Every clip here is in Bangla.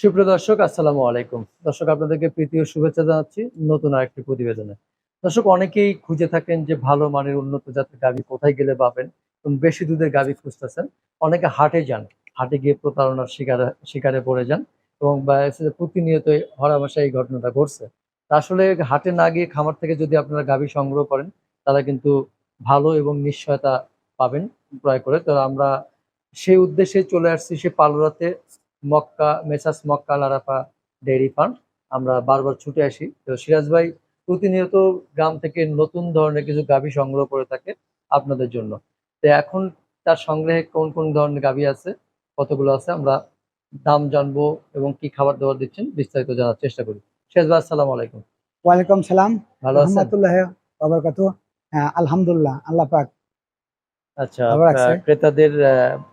সুপ্রিয় দর্শক, আসসালামু আলাইকুম। দর্শক, আপনাদেরকে প্রীতি ও শুভেচ্ছা জানাচ্ছি নতুন আরেকটি প্রতিবেদনে। দর্শক, অনেকেই খুঁজে থাকেন যে ভালো মানের উন্নত জাতের গাভী কোথায় গেলে পাবেন এবং বেশি দুধের গাভী খুঁজতেছেন। অনেকে হাটে যান, হাটে গিয়ে প্রতারণার শিকারে পড়ে যান এবং প্রতিনিয়তই হরহামেশা এই ঘটনাটা ঘটছে। তা আসলে হাটে না গিয়ে খামার থেকে যদি আপনারা গাভী সংগ্রহ করেন, তারা কিন্তু ভালো এবং নিশ্চয়তা পাবেন ক্রয় করে। তো আমরা সেই উদ্দেশ্যে চলে আসছি সে পালুরাতে মেসার্স মক্কা আল আরাফা ডেইরি ফার্ম। আমরা বারবার ছুটে আসি। তো সিরাজ ভাই প্রতিনিয়ত গ্রাম থেকে নতুন ধরনের কিছু গাভী সংগ্রহ করে থাকে আপনাদের জন্য। তো এখন তার সংগ্রহে কোন কোন ধরনের গাভী আছে, কতগুলো আছে, আমরা দাম জানবো এবং কি খাবার দাবার দিচ্ছেন বিস্তারিত জানার চেষ্টা করি। সিরাজ ভাই, আসসালামু আলাইকুম। ওয়ালাইকুম সালাম ভালো আছেন? রহমতুল্লাহ বারাকাতুহু। হ্যাঁ, আলহামদুলিল্লাহ, আল্লাহ পাক আচ্ছা, ভালো রাখছে। ক্রেতাদের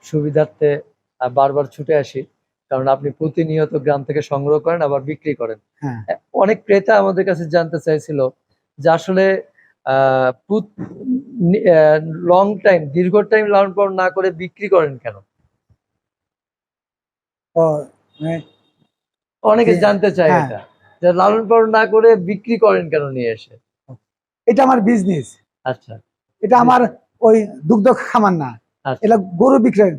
সুবিধার্থে বারবার ছুটে আসি, কারণ আপনি প্রতিনিয়ত গ্রাম থেকে সংগ্রহ করেন আবার বিক্রি করেন। হ্যাঁ, অনেক ক্রেতা আমাদের কাছে জানতে চাইছিল যে আসলে লং টাইম, দীর্ঘ টাইম লালন পালন না করে বিক্রি করেন কেন? ও মানে অনেকে যে- জানতে চায় হ্যাঁ, এটা, যে লালন পালন না করে বিক্রি করেন কেন নিয়ে এসে। এটা আমার বিজনেস। আচ্ছা, এটা আমার ওই দুগ্ধ খামার না, আচ্ছা, এটা গরু বিক্রয়,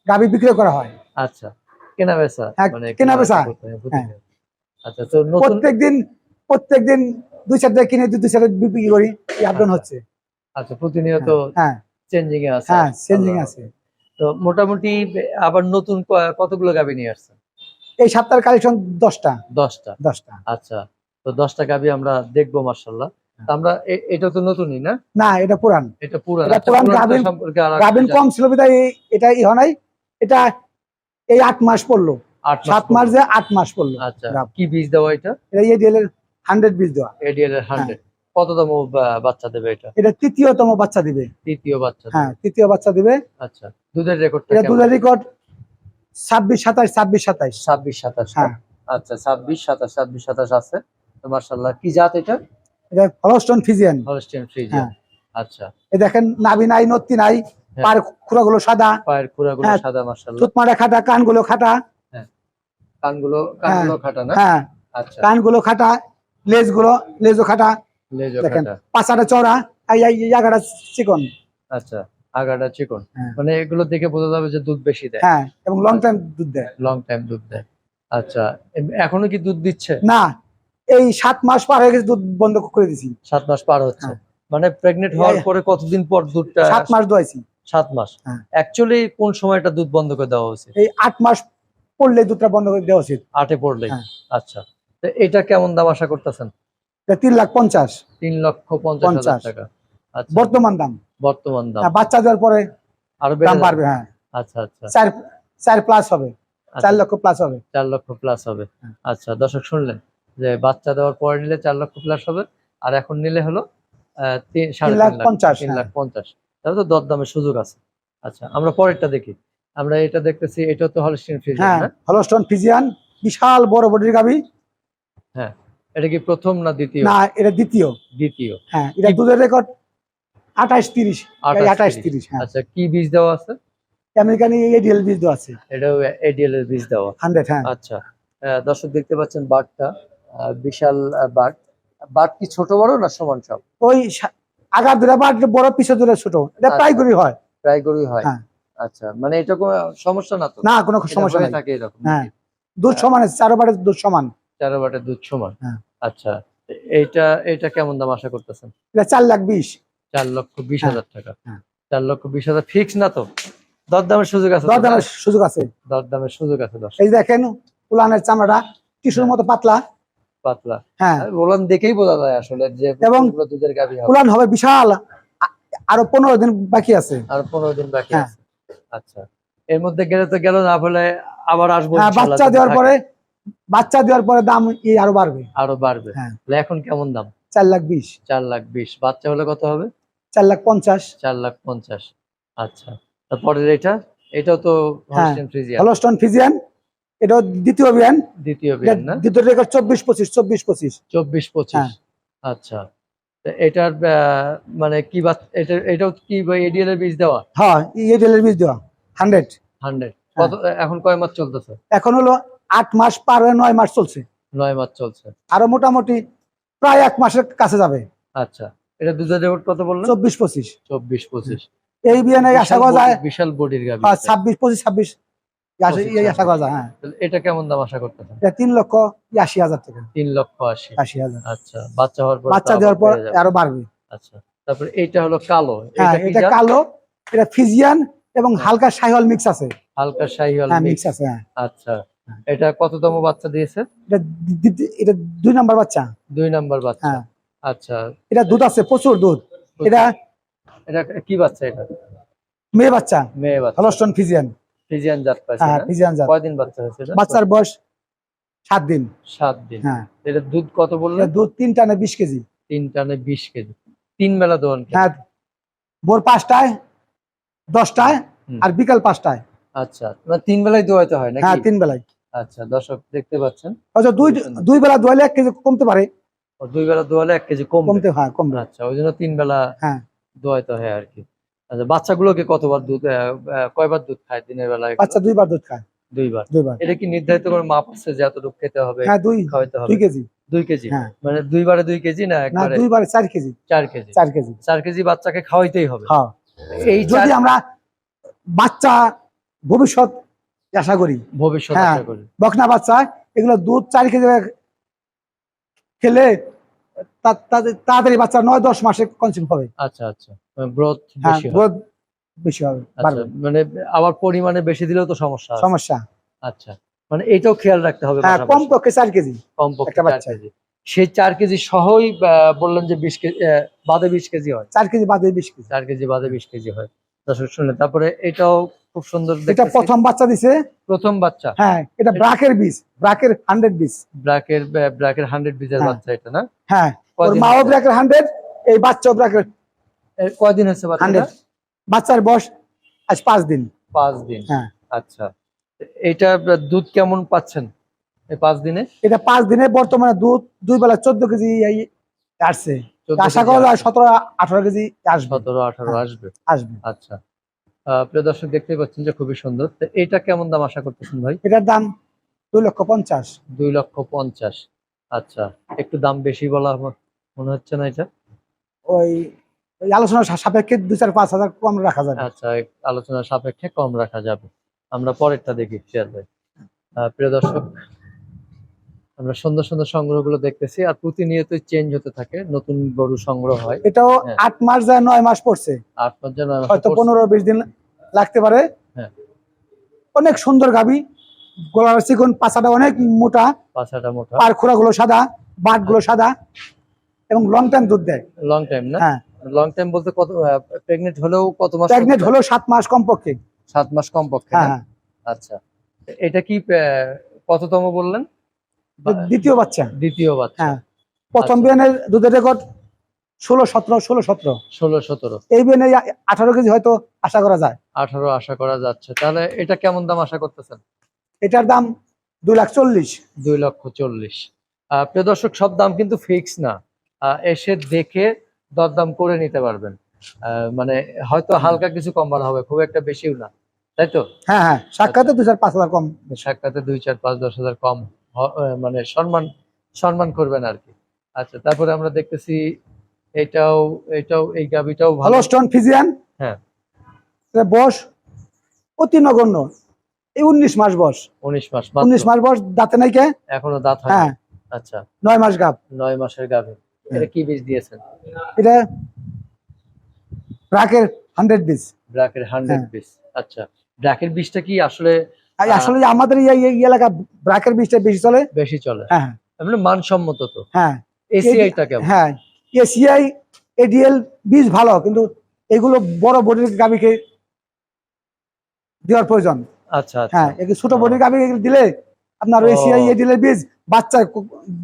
গাভী বিক্রয় করা হয়। আচ্ছা, কেনা বেচা, হ্যাঁ, মানে কেনা বেচা। করতে হয় হ্যাঁ, প্রতিনিয়ত। আচ্ছা, তো নতুন। প্রত্যেক দিন দুই চারটা কিনে দুই চারটা বিক্রি করি, এই আপডাউন আচ্ছা, হচ্ছে। আচ্ছা, প্রতিনিয়ত হ্যাঁ, হ্যাঁ, চেঞ্জিং এ আছে। হ্যাঁ, চেঞ্জিং আল্লাহ। আছে। তো মোটামুটি আবার নতুন কতগুলো গাভী নিয়ে আসছেন? এই সপ্তাহের কালেকশন 10টা। 10টা। 10টা। আচ্ছা, তো 10টা গাভী আমরা দেখবো মাশাআল্লাহ। তা আমরা এটা তো নতুনই না? না, এটা পুরান। এটা পুরান। এটা আচ্ছা, পুরান পুরানটা গাভীর, সম্পর্কে আর গাভীর কম ছিল বিধায় এটা হয় নাই। এটা এই 8 মাস পড়লো, 8 মাস 7 মাস পড়লো। যে 8 মাস পড়লো। আচ্ছা, গাভ কি বীজ দেওয়া এটা? এটা এডিএল এর 100 বীজ দেওয়া। এডিএল এর হ্যাঁ, 100। কততম বাচ্চা দেবে এটা? এটা তৃতীয়তম বাচ্চা দিবে। তৃতীয় বাচ্চা হ্যাঁ, দেবে। তৃতীয় বাচ্চা দিবে। আচ্ছা, দুধের রেকর্ডটা এটা কেমন? দুধের রেকর্ড 26 27 26 27। 26 27 না? হ্যাঁ, আচ্ছা, 26 27, 26 27 আছে। তো মাশাআল্লাহ, কি জাত এটা? এটা হলস্টন ফিজিয়ান। Holstein Friesian. হ্যাঁ, আচ্ছা। এই দেখেন নাভি নাই, নত্তি নাই, হ্যাঁ, পায়ের খুরাগুলো সাদা। পায়ের খুরাগুলো হ্যাঁ, সাদা মাশাআল্লাহ। থুতমাটা খাটা, কানগুলো খাটা। হ্যাঁ, কানগুলো হ্যাঁ, কানগুলো খাটা না? হ্যাঁ, আচ্ছা, কানগুলো খাটা, লেজও খাটা। লেজও দেখেন খাটা। পাছাটা চড়া, এই জায়গাটা চিকন। আচ্ছা, আগাটা চিকন। হ্যাঁ, মানে এগুলো দেখে বোঝা যাবে যে দুধ বেশি দেয়। হ্যাঁ, এবং লং আচ্ছা, টাইম দুধ দেয়। লং টাইম দুধ দেয়। আচ্ছা, এখনো কি দুধ দিচ্ছে? না, এই 7 মাস পার হয়ে গেছে, দুধ বন্ধ করে দিছি। 7 মাস পার হচ্ছে। হ্যাঁ, মানে প্রেগনেন্ট হওয়ার পরে কতদিন পর দুধটা? 7 মাস দোয়াইছি। 7 মাস। হ্যাঁ, অ্যাকচুয়ালি কোন সময়টা দুধ বন্ধ করে দেওয়া উচিত? এই 8 মাস পড়লে দুধটা বন্ধ করে দেওয়া উচিত। 8 এ পড়লেই। হ্যাঁ, আচ্ছা, তো এটা কেমন দাম আশা করতেছেন? এটা 3,50,000 3,50,000 টাকা। আচ্ছা, বর্তমান দাম। বর্তমান দাম। হ্যাঁ, বাচ্চা দেওয়ার পরে আরো দাম বেড়ে যাবে? বাড়বে। হ্যাঁ, আচ্ছা, আচ্ছা, 4 প্লাস হবে, 4 আচ্ছা, লক্ষ প্লাস হবে। 4 লক্ষ প্লাস হবে। হ্যাঁ, আচ্ছা, দর্শক শুনলেন যে বাচ্চা দেওয়ার পরে নিলে 4 লক্ষ প্লাস হবে, আর এখন নিলে হলো 3.5 লাখ, 3,50,000। 3,50,000। তাহলে তো দরদামের সুযোগ আছে। আচ্ছা, আমরা পরেরটা দেখি। আমরা এটা দেখতেছি, এটাও তো হলস্টিয়ান ফ্রিজিয়ান হ্যাঁ, না? হলস্টন ফিজিয়ান, বিশাল বড় বডির গাভী। হ্যাঁ, এটা কি প্রথম না দ্বিতীয়? না, এটা দ্বিতীয়। দ্বিতীয়। হ্যাঁ, এটা দুধের রেকর্ড 28 30। 28 28 30। হ্যাঁ, আচ্ছা, কি বীজ দেওয়া আছে? আমেরিকান এডিএল বীজ দেওয়া আছে এটাও এডিএল এর বীজ দেওয়া। 100। হ্যাঁ, আচ্ছা, দর্শক দেখতে পাচ্ছেন বাটটা, বিশাল বাট। বাট কি ছোট বড় না সমান সব? ওই আগা দুরা বা বড়, পিছে দুরা ছোট, এটা প্রায় আচ্ছা, করি হয়। প্রায় গরুই হয়। হ্যাঁ, আচ্ছা, মানে এটা কোনো সমস্যা না তো? না, কোনো এটা সমস্যা হয়ে নাই। থাকে এরকম হ্যাঁ, নাকি? দুধ সমান আছে, চারোবারে দুধ সমান। 4 বাটের দুধ সমান। হ্যাঁ, আচ্ছা, এইটা এটা কেমন দাম আশা করতেছেন? এটা 4,20,000। 4,20,000 টাকা। হ্যাঁ, 4,20,000 ফিক্স না তো? দরদামের সুযোগ আছে তো, না? দরদামের সুযোগ আছে। দরদামের সুযোগ আছে দর্শক। এই দেখেন উলানের চামড়াটা টিস্যুর হ্যাঁ, মতো পাতলা। পাতলা। হ্যাঁ, ওলান দেখেই বোঝা যায় আসলে যে এবং কোনগুলো দুধের গাভী হবে। উলান হবে বিশাল। আরো 15 দিন বাকি আছে। আর 15 দিন বাকি হ্যাঁ, আছে। আচ্ছা, এর মধ্যে গেলে তো গেল, না হলে আবার আসবো হ্যাঁ, ইনশাআল্লাহ বাচ্চা যদি দেওয়ার থাকে। পরে, বাচ্চা দেওয়ার পরে দাম আরো বাড়বে। আরো বাড়বে। হ্যাঁ, তাহলে এখন কেমন দাম? 4,20,000। 4,20,000। বাচ্চা হলে কত হবে? 4,50,000। 4,50,000। আচ্ছা, তারপরে এটাও তো হ্যাঁ, হলস্টিয়ান ফ্রিজিয়ান। হলস্টন ফিজিয়ান, এটা দ্বিতীয় বিয়ান। দ্বিতীয় বিয়ান না? দ্বিতীয় রেকর্ড 24 25 24 25। 24 হ্যাঁ, 25। আচ্ছা, তো এটার মানে কি এটাও কি এডিএল এর বীজ দেওয়া? হ্যাঁ, এডিএল এর বীজ দেওয়া 100। 100। হ্যাঁ, কত এখন কয় মাস চলতেছে? এখন হলো 8 মাস পার হয়ে 9 মাস চলছে, 9 মাস চলছে। আরো মোটামুটি প্রায় 1 মাসের কাছে যাবে। আচ্ছা, এটা দুধের রেকর্ড কত বললেন? 24-25। 24-25। এই বিয়ানে আশা করা যায় বিশাল বডির গাভী। 26-25 এই আশা করা যায়। হ্যাঁ, তাহলে এটা কেমন দাম আশা করতেছেন? এটা 3,80,000 টাকা। 3,80,000। 80,000। আচ্ছা, বাচ্চা হওয়ার পর বাচ্চা তো দেওয়ার আবার পর বেড়ে যাবে। আরো বাড়বে। আচ্ছা, তারপরে এইটা হলো কালো। হ্যাঁ, কি এটা জাত? কালো, এটা ফিজিয়ান এবং হালকা শাহিওয়াল মিক্স আছে। হালকা শাহিওয়াল হ্যাঁ, মিক্স। মিক্স আছে। হ্যাঁ, আচ্ছা, এটা কততম বাচ্চা দিয়েছে? এটা 2 নাম্বার বাচ্চা। 2 নাম্বার বাচ্চা। হ্যাঁ, আচ্ছা, এটা দুধ আছে, প্রচুর দুধ। এটা এটা কি বাচ্চা? এটা মেয়ে বাচ্চা, মেয়ে বাচ্চা। Holstein Friesian. ফ্রিজিয়ান জাত পাইছে হ্যাঁ, না? ফিজিয়ান জাত। কয়দিন বাচ্চা হয়েছে এটা? বাচ্চার বয়স 7 দিন। 7 দিন। হ্যাঁ, এটা দুধ কত বললেন? এটা দুধ 3 টানে 20 কেজি। 3 টানে 20 কেজি। 3 বেলা দোয়ান কেজি। হ্যাঁ, ভোর 5টায়, 10টায় হুম। আর বিকাল 5টায়। আচ্ছা, মানে 3 বেলায় দোয়াইতে হয় হ্যাঁ, নাকি? 3 বেলায়। আচ্ছা, দর্শক দেখতে পাচ্ছেন। আচ্ছা, দুই বেলা দোয়ালে 1 কেজি কমতে পারে। 2 বেলা দোয়ালে 1 কেজি কমবে। কমবে। আচ্ছা, ওই জন্য 3 বেলা হ্যাঁ, দোয়াইতে হয় আর কি। আচ্ছা, বাচ্চাগুলোকে কতবার দুধ কয়বার দুধ খায় দিনের বেলা? বাচ্চা 2 বার দুধ খায়। 2 বার। 2 বার। এটা কি নির্ধারিত করে মাপ আছে যে এতটুকু খেতে হবে? হ্যাঁ, খাওয়াইতে হবে? 2 কেজি। 2 কেজি। হ্যাঁ। মানে 2 বারে 2 কেজি না না, একবারে? 2 বারে 4 কেজি। 4 কেজি। 4 কেজি। 4 কেজি বাচ্চাকে খাওয়াইতেই হবে। হ্যাঁ, এই যদি আমরা বাচ্চা ভবিষ্যৎ আশা করি, ভবিষ্যৎ হ্যাঁ, আশা করি। বকনা বাচ্চা এগুলো দুধ 4 কেজি খেলে তাড়াতাড়ি বাচ্চা 9-10 মাসে কনসিভ হবে। আচ্ছা, আচ্ছা, গ্রোথ হ্যাঁ, বেশি হয়। গ্রোথ বেশি হবে, আচ্ছা, বাড়বে। মানে আবার পরিমাণে বেশি দিলেও তো সমস্যা আছে। সমস্যা। আচ্ছা, মানে এটাও খেয়াল রাখতে হবে। হ্যাঁ, পাশাপাশি কমপক্ষে 4 কেজি কমপক্ষে একটা 4 বাচ্চা। কেজি। সেই 4 কেজি সহই বললেন যে 20 কেজি বাদে 20 কেজি হয়। 4 কেজি বাদে 20 কেজি। 4 কেজি বাদে 20 কেজি হয়। দর্শক শুনলেন। তারপরে এটাও খুব সুন্দর এটা দেখতেছি। প্রথম বাচ্চা দিছে। প্রথম বাচ্চা। হ্যাঁ, এটা ব্রাকের বীজ, ব্রাকের 100 বীজ। ব্র্যাকের 100 বীজের হ্যাঁ। বাচ্চা এটা না? হ্যাঁ, ওর কয়দিন মাও হয়েছে? ব্রাকের 100, এই বাচ্চাও ব্রাকের কয়দিন হয়েছে বাচ্চাটা? 100। বাচ্চার বয়স আজ 5 দিন। 5 দিন। হ্যাঁ, আচ্ছা, এটা দুধ কেমন পাচ্ছেন এই 5 দিনে? এটা 5 দিনে বর্তমানে দুধ 2 বেলা 14 কেজি আসছে। 14 আশা কেজি করা যায় আসছে। 17-18 কেজি আসবে। 17-18 হ্যাঁ, আসবে। আসবে। আচ্ছা, প্রিয় দর্শক দেখতেই পাচ্ছেন যে খুবই সুন্দর। তো এটা কেমন দাম আশা করতেছেন ভাই? এটার দাম 2,50,000। 2,50,000। আচ্ছা, একটু দাম বেশি বলা মনে হচ্ছে না এটা? ওই ওই আলোচনার সাপেক্ষে 2-4-5 হাজার কম রাখা যাবে। আচ্ছা, আলোচনার সাপেক্ষে কম রাখা যাবে। আমরা পরেরটা দেখি শেয়ার ভাই। প্রিয় দর্শক, আমরা সুন্দর সুন্দর সংগ্রহগুলো দেখতেছি আর প্রতিনিয়তই চেঞ্জ হতে থাকে, নতুন গরু সংগ্রহ হয়। এটাও হ্যাঁ। 8 মাস যায় 9 মাস পড়ছে, 8 মাস যেন হয়তো 15-20 দিন লাগতে পারে। হ্যাঁ। অনেক সুন্দর গাভী, গলার চিকন, পাছাটা অনেক মোটা, পাছাটা মোটা, পার খোরা গুলো সাদা, বাট গুলো সাদা এবং লং টাইম দুধ দেয়। লং টাইম না? হ্যাঁ, লং টাইম বলতে কত প্রেগনেন্ট হলেও কত মাস? প্রেগনেন্ট হলো 7 মাস কমপক্ষে। 7 মাস কমপক্ষে হ্যাঁ, না? হ্যাঁ। আচ্ছা, এটা কি কততম বললেন? দ্বিতীয় বাচ্চা। দ্বিতীয় বাচ্চা। হ্যাঁ, প্রথম আচ্ছা। বিয়ানের দুধের রেকর্ড 16-17, 16-17। 16-17। এই বিয়ানে 18 কেজি হয়তো আশা করা যায়। 18 আশা করা যাচ্ছে। তাহলে এটা কেমন দাম আশা করতেছেন? এটার দাম 2,40,000। 2,40,000। প্রিয় দর্শক, সব দাম কিন্তু ফিক্স না। এসে দেখে দরদাম করে নিতে পারবেন। মানে হয়তো হালকা কিছু কম বাড়া হবে, খুব একটা বেশিও না, তাই তো? হ্যাঁ, হ্যাঁ, সাক্ষাতে 2-4-5 হাজার কম। সাক্ষাতে 2, 4, 5, 10 হাজার কম মানে সম্মান করবেন আর কি। আচ্ছা, তারপরে আমরা দেখতেছি এটাও এই গাবিটাও ভালো। Holstein Friesian. হ্যাঁ। এটার বয়স অতি নগণ্য, এই 19 মাস বয়স। 19 মাস 19 মাস বয়স, দাঁতে নাই কে। এখনো দাঁত হয়। হ্যাঁ, আচ্ছা, 9 মাস গাব। 9 মাসের গাভী। এটা কি বীজ দিয়েছেন? এটা ব্রাকের 100 বীজ। ব্র্যাকের 100 হ্যাঁ। বীজ। আচ্ছা, ব্র্যাকের বীজটা কি আসলে আসলে আমাদের এই এলাকা ব্রাকের বীজটা বেশি চলে। বেশি চলে? হ্যাঁ, মানে মানসম্মত তো। হ্যাঁ। এসিআইটা কেমন? হ্যাঁ, এসিআই এডিএল বীজ ভালো, কিন্তু এগুলো বড় বডির গাভীকে দেওয়ার প্রয়োজন। আচ্ছা, আচ্ছা। হ্যাঁ, এই ছোট বডির গাভী দিলে আপনার এসিআই এডিএল এর বীজ বাচ্চা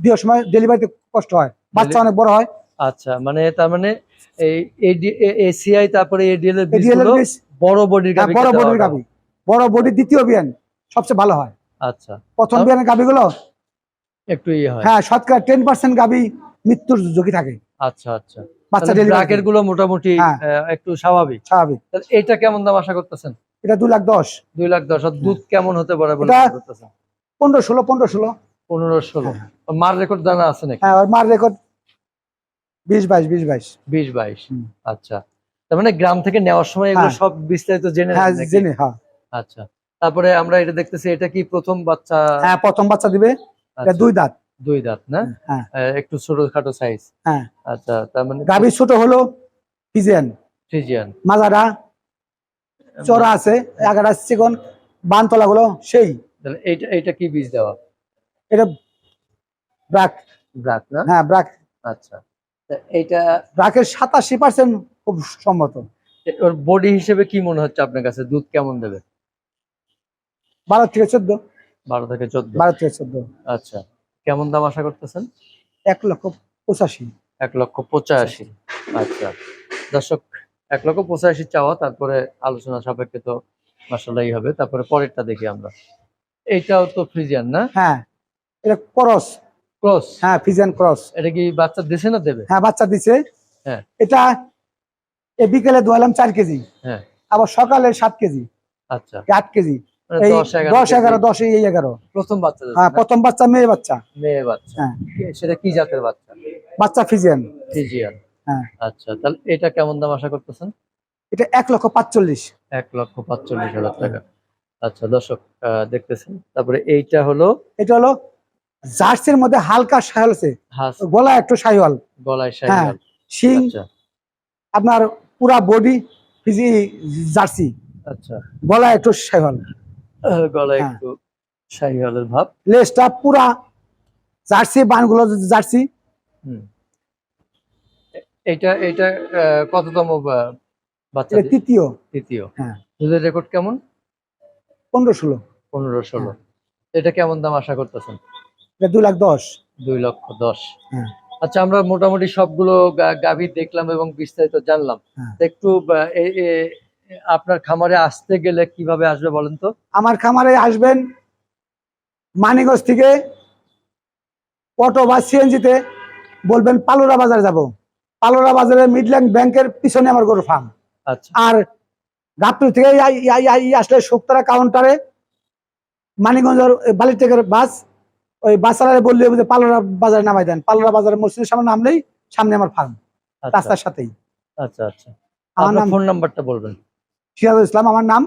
দেওয়ার সময় ডেলিভারিতে কষ্ট হয়, বাচ্চা অনেক বড় হয়। আচ্ছা, মানে তার মানে এই এসিআই তারপরে এডিএল এর এডিএল এর বীজগুলো বীজ বড় বডির গাভী, বড় বডির গাভী, বড় বডির দ্বিতীয় বিয়ান সবচেয়ে ভালো হয়। আচ্ছা, প্রথম বিয়ানের গাভীগুলো একটু হয়। হ্যাঁ, শতকরা 10% গাভী মৃত্যুর ঝুঁকি থাকে। আচ্ছা, আচ্ছা। বাচ্চা ব্র্যাকের গুলো মোটামুটি হ্যাঁ। একটু স্বাভাবিক। তাহলে এটা কেমন দাম আশা করতেছেন? এটা 2,10,000। 2,10,000। আর দুধ কেমন হতে পারে বলে এটা মনে করতেছেন? 15-16, 15-16। 15-16। মার রেকর্ড জানা আছে নাকি? হ্যাঁ, ওর মার রেকর্ড 20-22, 20-22। 20-22। হুম। আচ্ছা, তার মানে গ্রাম থেকে নেওয়ার সময় এগুলো হ্যাঁ। সব বিস্তারিত জেনে হ্যাঁ, নেন নাকি? জেনে, হ্যাঁ। আচ্ছা, তারপরে আমরা এটা দেখতেছি, এটা কি প্রথম বাচ্চা? হ্যাঁ, প্রথম বাচ্চা দিবে। এটা আচ্ছা, 2 দাঁত। 2 দাঁত না? হ্যাঁ, একটু ছোটখাটো সাইজ। হ্যাঁ। আচ্ছা, তার মানে গাভী ছোট হলো ফিজিয়ান, ফ্রিজিয়ান। মাজারা চড়া আছে, এগারা চিকন, বানতলা গুলো সেই। তাহলে এইটা কি বীজ দেওয়া? এটা ব্রাক। ব্রাক না? হ্যাঁ, ব্রাক। আচ্ছা, তা এইটা ব্রাকের 87% খুব সম্মত। ওর বডি হিসেবে কি মনে হচ্ছে আপনার কাছে, দুধ কেমন দেবে? 12 থেকে 14। 12 থেকে 14। 12 থেকে 14। আচ্ছা, কেমন দাম আশা করতেছেন? 1,85,000। 1,85,000। আচ্ছা দর্শক, 1,85,000 চাওয়া, তারপরে আলোচনা সাপেক্ষে তো মাসাল্লাহই হবে। তারপরে পরেরটা দেখি আমরা। এইটাও তো ফ্রিজিয়ান না? হ্যাঁ, এটা ক্রস। ক্রস? হ্যাঁ, ফিজিয়ান ক্রস। এটা কি বাচ্চা দিছে না দেবে? হ্যাঁ, বাচ্চা দিছে। হ্যাঁ। এটা বিকেলে দোয়ালাম 4 কেজি, হ্যাঁ। আবার সকালে 7 কেজি, আচ্ছা, 8 কেজি, মানে এই 10-11 10, 11। প্রথম বাচ্চা দিছে হ্যাঁ, না? প্রথম বাচ্চা মেয়ে বাচ্চা। মেয়ে বাচ্চা। হ্যাঁ, সেটা কি জাতের বাচ্চা? বাচ্চা ফিজিয়ান। ফ্রিজিয়ান। হ্যাঁ, আচ্ছা, তাহলে এটা কেমন দাম আশা করতেছেন? এটা 1,45,000। 1,45,000 টাকা। আচ্ছা দর্শক, দেখতেছেন। তারপরে এইটা হলো এটা হলো জার্সির মধ্যে হালকা শাহিওয়াল আছে, হাস, গলা একটু শাহিওয়াল। গলায় হ্যাঁ, শাহিওয়াল। শিং আচ্ছা, আপনার পুরা বডি ফিজি জার্সি, আচ্ছা, গলা একটু শাহিওয়াল। গলায় হ্যাঁ। একটু শাহিওয়ালের ভাব। লেজটা পুরা জার্সি, বানগুলো জার্সি। হুম। এইটা এইটা কততম বাচ্চা? এটা তৃতীয়। তৃতীয়। হ্যাঁ, দুধের রেকর্ড কেমন? 15-16। 15-16। এটা কেমন দাম আশা করতেছেন? এটা 2,10,000। 2,10,000। হ্যাঁ, আচ্ছা, আমরা মোটামুটি সবগুলো গাভী দেখলাম এবং বিস্তারিত জানলাম। হ্যাঁ। একটু আপনার খামারে আসতে গেলে কিভাবে আসবে বলেন তো? আমার খামারে আসবেন মানিকগঞ্জ থেকে অটো বা সিএনজিতে, বলবেন পালুরা বাজার যাব। পালুরা বাজারে মিডল্যান্ড ব্যাংকের পিছনে আমার গরু ফার্ম। আচ্ছা, আর গাবতলী থেকে আসলে শুক্তারা কাউন্টারে মানিকগঞ্জের বালিটেকের বাস, ওই বাসারে বললে যে পালুরা বাজারে নামাই দেন। পালুরা বাজারের মসজিদের সামনে নামলেই সামনে আমার ফার্ম, আচ্ছা, রাস্তার সাথেই। আচ্ছা, আচ্ছা। আমার আপনার নাম ফোন নাম্বারটা বলবেন। সিরাজুল ইসলাম আমার নাম,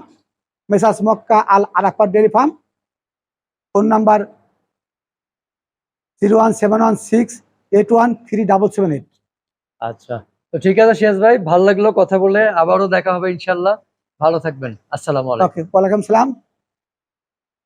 মেসাজ Mecca Al Arafat dairy farm. Phone number 01716813778। আচ্ছা, তো ঠিক আছে সিরাজ ভাই, ভালো লাগলো কথা বলে। আবারও দেখা হবে ইনশাল্লাহ। ভালো থাকবেন। আসসালামু আলাইকুম। ওকে, ওয়ালাইকুম সালাম।